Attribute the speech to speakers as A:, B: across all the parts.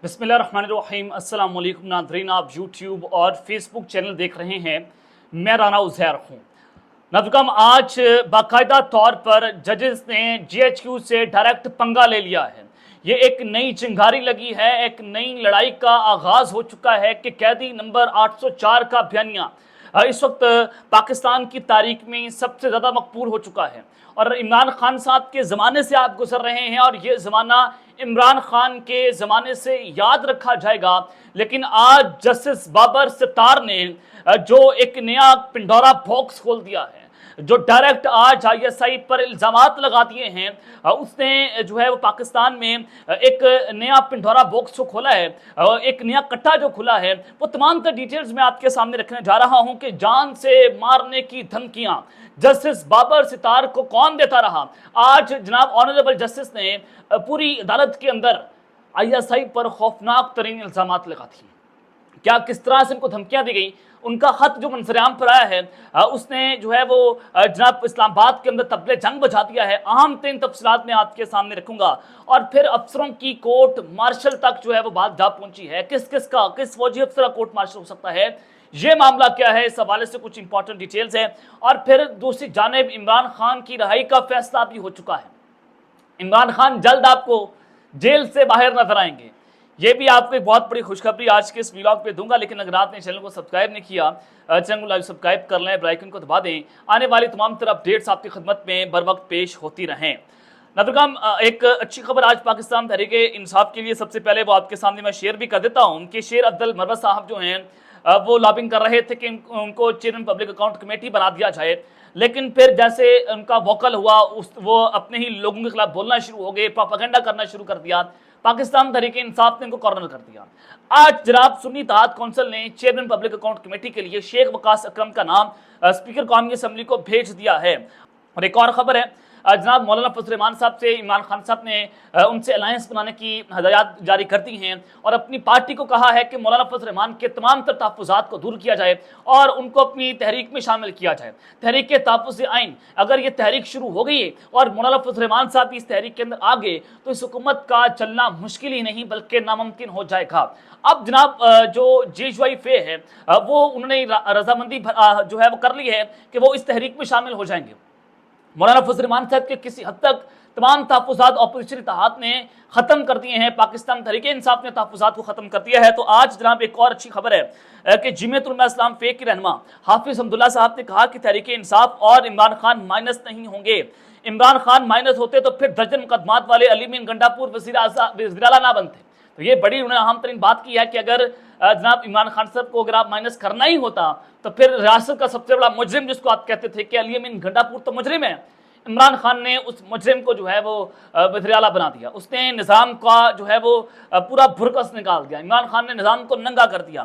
A: بسم اللہ الرحمن الرحیم۔ السلام علیکم ناظرین، آپ یوٹیوب اور فیس بک چینل دیکھ رہے ہیں، میں رانا عزیر ہوں۔ ناظرین، آج باقاعدہ طور پر ججز نے جی ایچ کیو سے ڈائریکٹ پنگا لے لیا ہے۔ یہ ایک نئی چنگاری لگی ہے، ایک نئی لڑائی کا آغاز ہو چکا ہے کہ قیدی نمبر 804 کا بیانیہ اس وقت پاکستان کی تاریخ میں سب سے زیادہ مقبول ہو چکا ہے، اور عمران خان صاحب کے زمانے سے آپ گزر رہے ہیں اور یہ زمانہ عمران خان کے زمانے سے یاد رکھا جائے گا۔ لیکن آج جسٹس بابر ستار نے جو ایک نیا پنڈورا باکس کھول دیا ہے، جو ڈائریکٹ آج آئی ایس آئی پر الزامات لگا دیے ہیں، اس نے جو ہے وہ پاکستان میں ایک نیا پنڈورا باکس جو کھولا ہے، ایک نیا کٹا جو کھلا ہے، وہ تمام تر ڈیٹیلز میں آپ کے سامنے رکھنے جا رہا ہوں کہ جان سے مارنے کی دھمکیاں جسٹس بابر ستار کو کون دیتا رہا۔ آج جناب آنریبل جسٹس نے پوری عدالت کے اندر آئی ایس آئی پر خوفناک ترین الزامات لگا دیے۔ کیا کس طرح سے ان کو دھمکیاں دی گئی، ان کا خط جو منظر عام پر آیا ہے، اس نے جو ہے وہ جناب اسلام آباد کے اندر طبلِ جنگ بجا دیا ہے۔ اہم ترین تفصیلات میں آپ کے سامنے رکھوں گا، اور پھر افسروں کی کورٹ مارشل تک جو ہے وہ بات جا پہنچی ہے۔ کس فوجی افسر کا کورٹ مارشل ہو سکتا ہے، یہ معاملہ کیا ہے، اس حوالے سے کچھ امپورٹنٹ ڈیٹیلز ہیں۔ اور پھر دوسری جانب عمران خان کی رہائی کا فیصلہ بھی ہو چکا ہے۔ عمران خان جلد آپ کو جیل سے باہر نظر آئیں گے، یہ بھی آپ کو ایک بہت بڑی خوشخبری آج کے اس ویلاگ پہ دوں گا۔ لیکن اگر آپ نے چینل کو سبسکرائب نہیں کیا، چینل کو لائک سبسکرائب کر لیں، بیل آئیکن کو دبا دیں، آنے والی تمام طرح اپڈیٹس آپ کی خدمت میں بر وقت پیش ہوتی رہیں۔ ناظرین، ایک اچھی خبر آج پاکستان تحریک انصاف کے لیے سب سے پہلے وہ آپ کے سامنے میں شیئر بھی کر دیتا ہوں کہ شیر عبد المروت صاحب جو ہیں وہ لابنگ کر رہے تھے کہ ان کو چیئرمین پبلک اکاؤنٹ کمیٹی بنا دیا جائے، لیکن پھر جیسے ان کا ووکل ہوا، وہ اپنے ہی لوگوں کے خلاف بولنا شروع ہو گئے، پروپیگنڈا کرنا شروع کر دیا۔ پاکستان تحریک انصاف نے ان کو کارنر کر دیا۔ آج جناب سنی اتحاد کونسل نے چیئرمین پبلک اکاؤنٹ کمیٹی کے لیے شیخ وقاص اکرم کا نام اسپیکر قومی اسمبلی کو بھیج دیا ہے۔ اور ایک اور خبر ہے، جناب مولانا فضل الرحمان صاحب سے عمران خان صاحب نے ان سے الائنس بنانے کی ہدایات جاری کر دی ہیں، اور اپنی پارٹی کو کہا ہے کہ مولانا فضل الرحمان کے تمام تر تحفظات کو دور کیا جائے اور ان کو اپنی تحریک میں شامل کیا جائے۔ تحریک تحفظ آئین، اگر یہ تحریک شروع ہو گئی ہے اور مولانا فضل الرحمان صاحب اس تحریک کے اندر آ گئے تو اس حکومت کا چلنا مشکل ہی نہیں بلکہ ناممکن ہو جائے گا۔ اب جناب جو جیجوائی فے ہے، وہ انہوں نے رضامندی جو ہے وہ کر لی ہے کہ وہ اس تحریک میں شامل ہو جائیں گے۔ مولانا فضل الرحمان صاحب کے کسی حد تک تمام تحفظات اپوزیشن اتحاد نے ختم کر دیے ہیں، پاکستان تحریک انصاف نے تحفظات کو ختم کر دیا ہے۔ تو آج جناب ایک اور اچھی خبر ہے کہ جمعیت علماء اسلام فے کے رہنما حافظ حمداللہ صاحب نے کہا کہ تحریک انصاف اور عمران خان مائنس نہیں ہوں گے۔ عمران خان مائنس ہوتے تو پھر درجن مقدمات والے علی مین گنڈا پور وزیر اعلیٰ نہ بنتے۔ تو یہ بڑی انہوں نے اہم ترین بات کی ہے کہ اگر جناب عمران خان صاحب کو اگر آپ مائنس کرنا ہی ہوتا تو پھر ریاست کا سب سے بڑا مجرم جس کو آپ کہتے تھے کہ علی مین گنڈا پور تو مجرم ہے، عمران خان نے اس مجرم کو جو ہے وہ وزیر اعلیٰ بنا دیا۔ اس نے نظام کا جو ہے وہ پورا بھرکس نکال دیا، عمران خان نے نظام کو ننگا کر دیا۔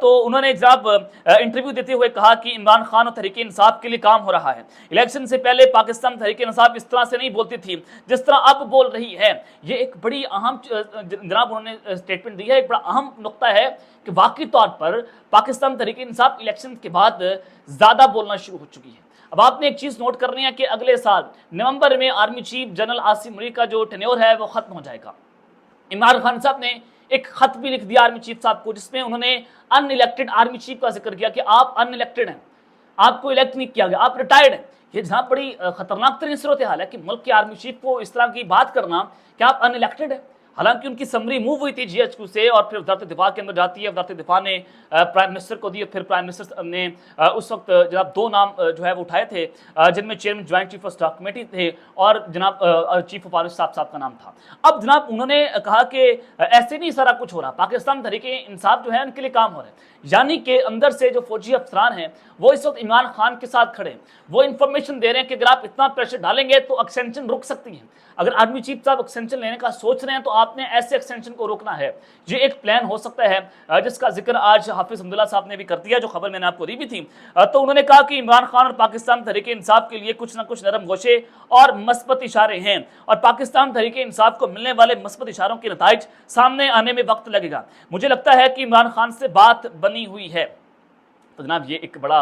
A: تو انہوں نے جب انٹرویو دیتے ہوئے کہا کہ عمران خان اور تحریک انصاف کے لیے کام ہو رہا ہے۔ الیکشن سے پہلے پاکستان تحریک انصاف اس طرح سے نہیں بولتی تھی جس طرح اب بول رہی ہے۔ یہ ایک بڑی اہم جناب انہوں نے اسٹیٹمنٹ دی ہے، ایک بڑا اہم نقطہ ہے کہ واقعی طور پر پاکستان تحریک انصاف الیکشن کے بعد زیادہ بولنا شروع ہو چکی ہے۔ اب آپ نے ایک چیز نوٹ کرنی ہے کہ اگلے سال نومبر میں army chief general Asim Munir کا جو ٹینیور ہے وہ ختم ہو جائے گا۔ عمران خان صاحب نے ایک خط بھی لکھ دیا آرمی چیف صاحب کو، جس میں انہوں نے ان الیکٹڈ آرمی چیف کا ذکر کیا کہ آپ ان الیکٹڈ ہیں، آپ کو الیکٹ نہیں کیا گیا، آپ ریٹائرڈ ہیں۔ یہ جہاں بڑی خطرناک ترین صورتحال ہے کہ ملک کے آرمی چیف کو اس طرح کی بات کرنا کہ آپ ان الیکٹڈ ہیں، حالانکہ ان کی سمری موو ہوئی تھی جی ایچ کیو سے اور پھر وزارت دفاع کے اندر جاتی ہے۔ وزارت دفاع نے پرائم منسٹر کو دی، اور پھر پرائم منسٹر نے اس وقت جناب دو نام جو ہے وہ اٹھائے تھے، جن میں chairman joint chief of staff committee تھے اور جناب چیف آف آرمی اسٹاف صاحب کا نام تھا۔ اب جناب انہوں نے کہا کہ ایسے نہیں سارا کچھ ہو رہا، پاکستان تحریک انصاف جو ہے ان کے لیے کام ہو رہا ہے، یعنی کہ اندر سے جو فوجی افسران ہیں وہ اس وقت عمران خان کے ساتھ کھڑے ہیں، وہ انفارمیشن دے رہے ہیں کہ اگر آپ اتنا پریشر ڈالیں گے تو ایکسٹینشن رک سکتی ہیں۔ اگر آرمی چیف صاحب ایکسٹینشن لینے کا سوچ رہے ہیں تو آپ نے ایسے ایکسٹینشن کو روکنا ہے۔ یہ ایک پلان ہو سکتا ہے جس کا ذکر آج حافظ حمداللہ صاحب نے بھی کر دیا، جو خبر میں نے آپ کو دی بھی تھی۔ تو انہوں نے کہا کہ عمران خان اور پاکستان تحریک انصاف کے لیے کچھ نہ کچھ نرم گوشے اور مثبت اشارے ہیں، اور پاکستان تحریک انصاف کو ملنے والے مثبت اشاروں کے نتائج سامنے آنے میں وقت لگے گا۔ مجھے لگتا ہے کہ عمران خان سے بات بنی ہوئی ہے۔ تو جناب یہ ایک بڑا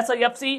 A: SIFC,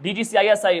A: DGC ISI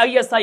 A: ISI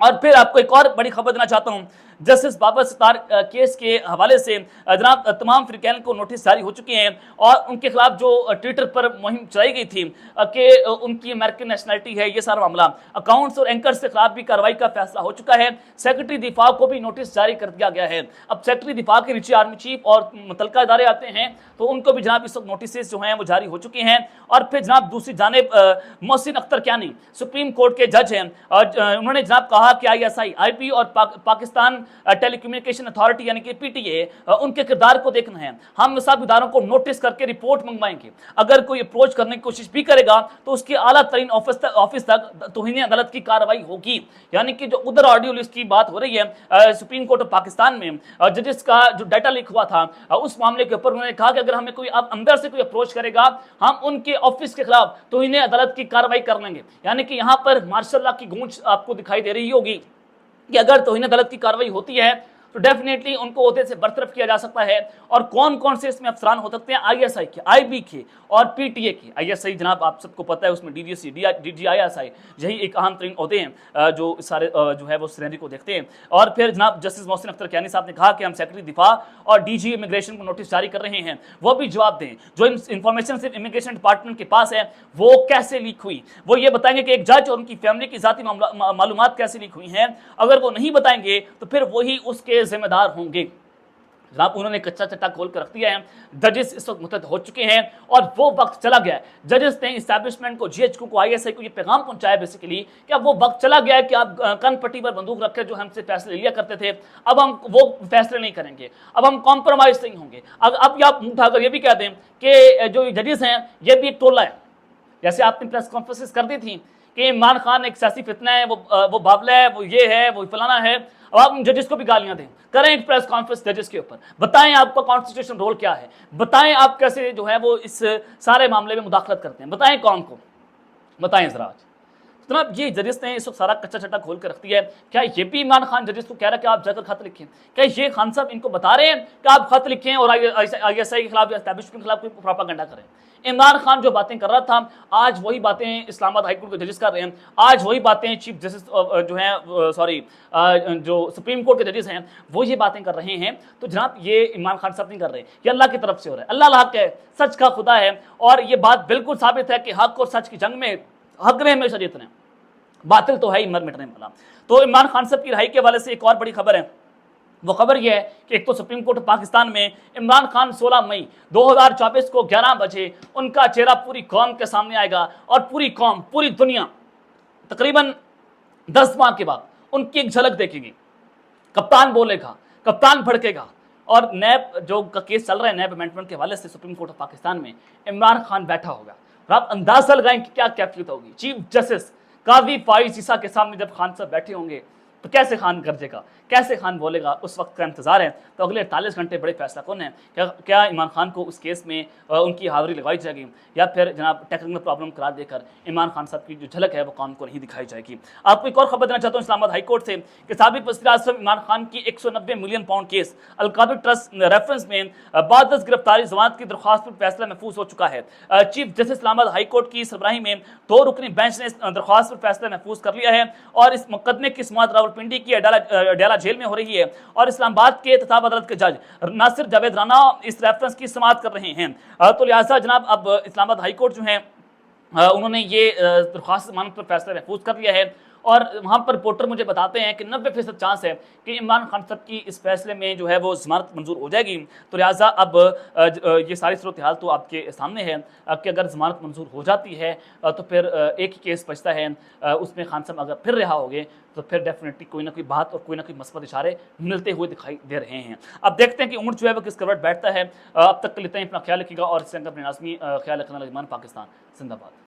A: اور پھر آپ کو ایک اور بڑی خبر دینا چاہتا ہوں، جسٹس بابر ستار کیس کے حوالے سے جناب تمام فریقین کو نوٹس جاری ہو چکے ہیں، اور ان کے خلاف جو ٹویٹر پر مہم چلائی گئی تھی کہ ان کی امریکن نیشنلٹی ہے، یہ سارا معاملہ اکاؤنٹس اور اینکرز کے خلاف بھی کارروائی کا فیصلہ ہو چکا ہے۔ سیکرٹری دفاع کو بھی نوٹس جاری کر دیا گیا ہے۔ اب سیکرٹری دفاع کے نیچے آرمی چیف اور متعلقہ ادارے آتے ہیں، تو ان کو بھی جناب اس وقت نوٹسز جو ہیں وہ جاری ہو چکے ہیں۔ اور پھر جناب دوسری جانب محسن اختر کیانی سپریم کورٹ کے جج ہیں، اور انہوں نے جناب کہا کہ ISI IP اور پاکستان ٹیلی کمیونیکیشن اتھارٹی یعنی کہ PTA ان کے کردار کو دیکھنا ہے۔ ہم سب اداروں کو نوٹس کر کے رپورٹ منگوائیں گے، اگر کوئی اپروچ کرنے کی کوشش بھی کرے گا تو اس کی اعلیٰ ترین آفس تک توہین عدالت کی کارروائی ہوگی۔ یعنی کہ جو ادھر آڈیو لسٹ کی بات ہو رہی ہے سپریم کورٹ آف پاکستان میں ججز کا جو ڈیٹا لیک ہوا تھا، اس معاملے کے اوپر انہوں نے کہا کہ اگر ہمیں کوئی اندر سے کوئی اپروچ کرے گا، ہم ان کے آفس کے خلاف توہین عدالت کی کارروائی کر لیں گے۔ یعنی کہ یہاں پر ماشاء اللہ کی گونج آپ کو دکھائی دے رہی ہوگی کہ اگر توہین عدالت کی کارروائی ہوتی ہے تو ڈیفینیٹلی ان کو عہدے سے برطرف کیا جا سکتا ہے۔ اور کون کون سے اس میں افسران ہو سکتے ہیں؟ ISI کے، IB کے اور PTA کے۔ ISI جناب آپ سب کو پتہ ہے، اس میں DGC DGISI یہی ایک اہم ترین عہدے ہیں جو سارے جو ہے وہ سینری کو دیکھتے ہیں۔ اور پھر جناب جسٹس محسن اختر کیانی صاحب نے کہا کہ ہم سیکرٹری دفاع اور DG امیگریشن کو نوٹس جاری کر رہے ہیں، وہ بھی جواب دیں۔ جو انفارمیشن صرف امیگریشن ڈپارٹمنٹ کے پاس ہے وہ کیسے لیک ہوئی، وہ یہ بتائیں گے کہ ایک جج اور ان کی فیملی کی ذاتی معلومات کیسے لیک ہوئی ہیں۔ اگر وہ نہیں بتائیں گے تو پھر وہی اس کے ذمہ دار ہوں گے۔ جناب انہوں نے کچا چٹا کھول کر رکھ دیا ہے۔ ججز اس وقت متحد ہو چکے ہیں اور وہ وقت چلا گیا ہے۔ ججز نے اسٹیبلشمنٹ کو، GHQ کو، ISI کو یہ پیغام پہنچایا بیسیکلی کہ اب وہ وقت چلا گیا ہے کہ آپ کن پٹی پر بندوق رکھ کر جو ہم سے فیصلے لیا کرتے تھے، اب ہم وہ فیصلے نہیں کریں گے، اب ہم کمپرومائز نہیں ہوں گے۔ اب آپ منہ اٹھا کر یہ بھی کہہ دیں کہ جو ججز ہیں یہ بھی ایک ٹولہ ہے، جیسے آپ نے پریس کانفرنسز کر دی تھی کہ عمران خان ایک سیاسی فتنہ ہے، وہ بابلا ہے، وہ یہ ہے، وہ فلانا ہے۔ اب آپ ججز کو بھی گالیاں دیں، کریں ایک پریس کانفرنس ججز کے اوپر، بتائیں آپ کا کانسٹیٹیوشن رول کیا ہے، بتائیں آپ کیسے جو ہے وہ اس سارے معاملے میں مداخلت کرتے ہیں، بتائیں قوم کو، بتائیں ذرا۔ جناب یہ ججز نے اس وقت سارا کچا چٹا کھول کر رکھ دیا ہے۔ کیا یہ بھی عمران خان ججز کو کہہ رہا ہے کہ آپ جا کر خط لکھیں؟ کیا یہ خان صاحب ان کو بتا رہے ہیں کہ آپ خط لکھیں اور ISI کے خلاف یا اسٹیبلشمنٹ کے خلاف کوئی پروپیگنڈا کریں؟ عمران خان جو باتیں کر رہا تھا آج وہی باتیں اسلام آباد ہائی کورٹ کے ججز کر رہے ہیں، آج وہی باتیں چیف جسٹس جو ہیں جو سپریم کورٹ کے ججز ہیں وہ یہ باتیں کر رہے ہیں۔ تو جناب یہ عمران خان صاحب نہیں کر رہے، یہ اللہ کی طرف سے ہو رہا ہے۔ اللہ حق ہے، سچ کا خدا ہے، اور یہ بات بالکل ثابت ہے کہ حق اور سچ کی جنگ میں حق نے ہمیشہ جیتنا ہے، باطل تو ہے ہی مر مٹنے والا۔ تو عمران خان صاحب کی رہائی کے حوالے سے ایک اور بڑی خبر ہے، وہ خبر یہ ہے کہ ایک تو سپریم کورٹ پاکستان میں عمران خان 16 مئی 2024 کو 11 بجے ان کا چہرہ پوری قوم کے سامنے آئے گا، اور پوری قوم، پوری دنیا تقریباً 10 ماہ کے بعد ان کی ایک جھلک دیکھے گی۔ کپتان بولے گا، کپتان بھڑکے گا، اور نیب جو کا کیس چل رہا ہے نیب امینڈمنٹ کے حوالے سے سپریم کورٹ آف پاکستان میں عمران خان بیٹھا ہوگا، اور آپ اندازہ لگائیں کہ کیا کیفیت ہوگی۔ چیف جسٹس قاضی فائز عیسیٰ کے سامنے جب خان صاحب بیٹھے ہوں گے تو کیسے خان گرجے گا، کیسے خان بولے گا، اس وقت کا انتظار ہے۔ تو اگلے 48 گھنٹے بڑے فیصلہ کون ہے، کیا عمران خان کو اس کیس میں ان کی حاضری لگائی جائے گی، یا پھر جناب ٹیکنیکل پرابلم قرار دے کر عمران خان صاحب کی جو جھلک ہے وہ قوم کو نہیں دکھائی جائے گی۔ آپ کو ایک اور خبر دینا چاہتا ہوں اسلام آباد ہائی کورٹ سے کہ سابق وزیر اعظم عمران خان کی 190 million pound case Al Qadir trust reference میں بعد از گرفتاری ضمانت کی درخواست پر فیصلہ محفوظ ہو چکا ہے۔ چیف جسٹس اسلام آباد ہائی کورٹ کی سربراہی میں 2 رکنی بینچ نے درخواست پر فیصلہ محفوظ کر لیا ہے، اور اس مقدمے کی سماعت راولپنڈی کی ڈیلا جیل میں ہو رہی ہے، اور اسلام آباد کے تتاب عدالت کے جج ناصر جاوید رانا اس ریفرنس کی سماعت کر رہے ہیں۔ تو لہٰذا جناب اب اسلام آباد ہائی کورٹ جو ہیں انہوں نے یہ درخواست ضمانت پر فیصلہ محفوظ کر لیا ہے، اور وہاں پر رپورٹر مجھے بتاتے ہیں کہ 90% چانس ہے کہ عمران خان صاحب کی اس فیصلے میں جو ہے وہ ضمانت منظور ہو جائے گی۔ تو لہٰذا اب یہ ساری صورتحال تو آپ کے سامنے ہے کہ اگر ضمانت منظور ہو جاتی ہے تو پھر ایک ہی کیس بچتا ہے، اس میں خان صاحب اگر پھر رہا ہوگے تو پھر ڈیفینیٹلی کوئی نہ کوئی بات اور کوئی نہ کوئی مثبت اشارے ملتے ہوئے دکھائی دے رہے ہیں۔ اب دیکھتے ہیں کہ اونٹ جو ہے وہ کس کروٹ بیٹھتا ہے۔ اب تک کے لیتے ہیں، اپنا خیال رکھیے گا، اور اس سے اپنے ناظمین خیال رکھنا لازمان۔ پاکستان زندہ باد۔